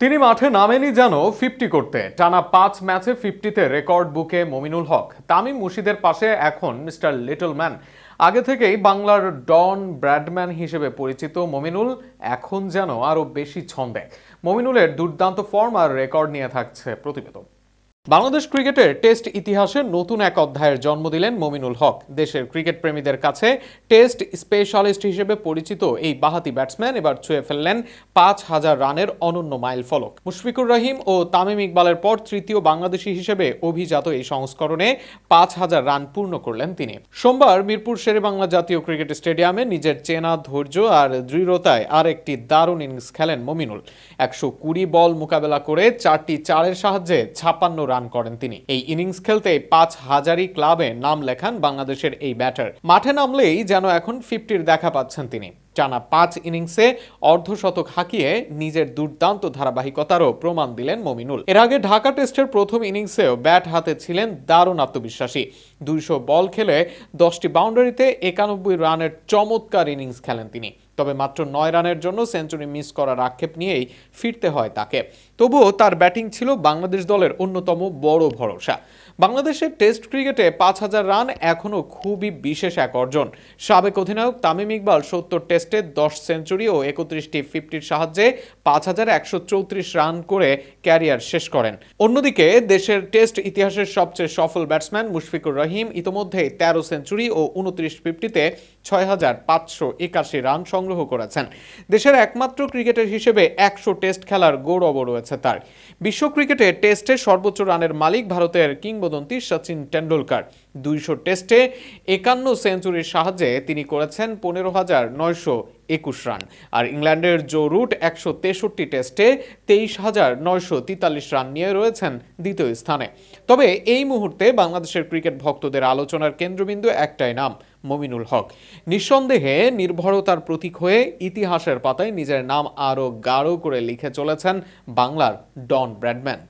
তিনি মাঠে নামেনি যেন 50 করতে। টানা 5 ম্যাচে 50-তে রেকর্ড বুকে মমিনুল হক। তামিম মুর্শিদের পাশে এখন মিস্টার লিটল ম্যান। আগে থেকেই বাংলার ডন ব্র্যাডম্যান হিসেবে পরিচিত মমিনুল এখন যেন আরো বেশি ছন্দে। মমিনুলের দুর্দান্ত ফর্ম আর রেকর্ড নিয়ে থাকছে প্রতিবেদন। বাংলাদেশ ক্রিকেটের টেস্ট ইতিহাসে নতুন এক অধ্যায়ের জন্ম দিলেন মমিনুল হক। দেশের ক্রিকেট প্রেমীদের কাছে টেস্ট স্পেশালিস্ট হিসেবে পরিচিত এই বাঁহাতি ব্যাটসম্যান এবার ছুঁয়ে ফেললেন 5,000 রানের অনন্য মাইল ফলক। মুশফিকুর রহিম ও তামিম ইকবালের পর তৃতীয় বাংলাদেশি হিসেবে অভিজাত এই সংস্করণে 5,000 রান পূর্ণ করলেন তিনি। সোমবার মিরপুর শেরেবাংলা জাতীয় ক্রিকেট স্টেডিয়ামে নিজের চেনা ধৈর্য আর দৃঢ়তায় আরেকটি দারুণ ইনিংস খেলেন মমিনুল। 120 বল মোকাবেলা করে 4টি চারের সাহায্যে 56 রান করেন তিনি। এই ইনিংস খেলতে 5,000ই ক্লাবে নাম লেখান বাংলাদেশের এই ব্যাটার। মাঠে নামলেই যেন এখন 50-র দেখা পাচ্ছেন তিনি। টানা 5 ইনিংসে অর্ধশতক হাঁকিয়ে নিজের দুর্দান্ত ধারাবাহিকতারও প্রমাণ দিলেন মমিনুল। এর আগে ঢাকা টেস্টের প্রথম ইনিংসেও ব্যাট হাতে ছিলেন দারুণ আত্মবিশ্বাসী। 200 বল খেলে 10টি বাউন্ডারিতে 91 রানের চমৎকার ইনিংস খেলেন তিনি। তবে মাত্র 9 রানের জন্য সেঞ্চুরি মিস করার আক্ষেপ নিয়েই ফিরতে হয় তাকে। তবুও তার ব্যাটিং ছিল বাংলাদেশ দলের অন্যতম বড় ভরসা। বাংলাদেশের টেস্ট ক্রিকেটে 5,000 রান এখনও খুবই বিশেষ এক অর্জন। সাবেক অধিনায়ক তামিম ইকবাল 70 টেস্টে 10 সেঞ্চুরি ও 31টি 50-র সাহায্যে 5,134 রান করে ক্যারিয়ার শেষ করেন। অন্যদিকে দেশের টেস্ট ইতিহাসের সবচেয়ে সফল ব্যাটসম্যান মুশফিকুর রহিম ইতোমধ্যে 13 সেঞ্চুরি ও 29 50-তে 6,581 রান সংগ্রহ করেছেন। দেশের একমাত্র ক্রিকেটার হিসেবে 100 টেস্ট খেলার গৌরব রয়েছে তার। বিশ্ব ক্রিকেটে টেস্টে সর্বোচ্চ রানের মালিক ভারতের কিংবদন্তি সচিন টেন্ডুলকার। 200 টেস্টে 51 সেঞ্চুরির সাহায্যে তিনি করেছেন 15,921 রান। আর ইংল্যান্ডের জো রুট 163 টেস্টে 23,943 রান নিয়ে রয়েছেন দ্বিতীয় স্থানে। তবে এই মুহূর্তে বাংলাদেশের ক্রিকেট ভক্তদের আলোচনার কেন্দ্রবিন্দু একটাই নাম, মমিনুল হক। নিঃসন্দেহে নির্ভরতার প্রতীক হয়ে ইতিহাসের পাতায় নিজের নাম আরও গাঢ় করে লিখে চলেছেন বাংলার ডন ব্র্যাডম্যান।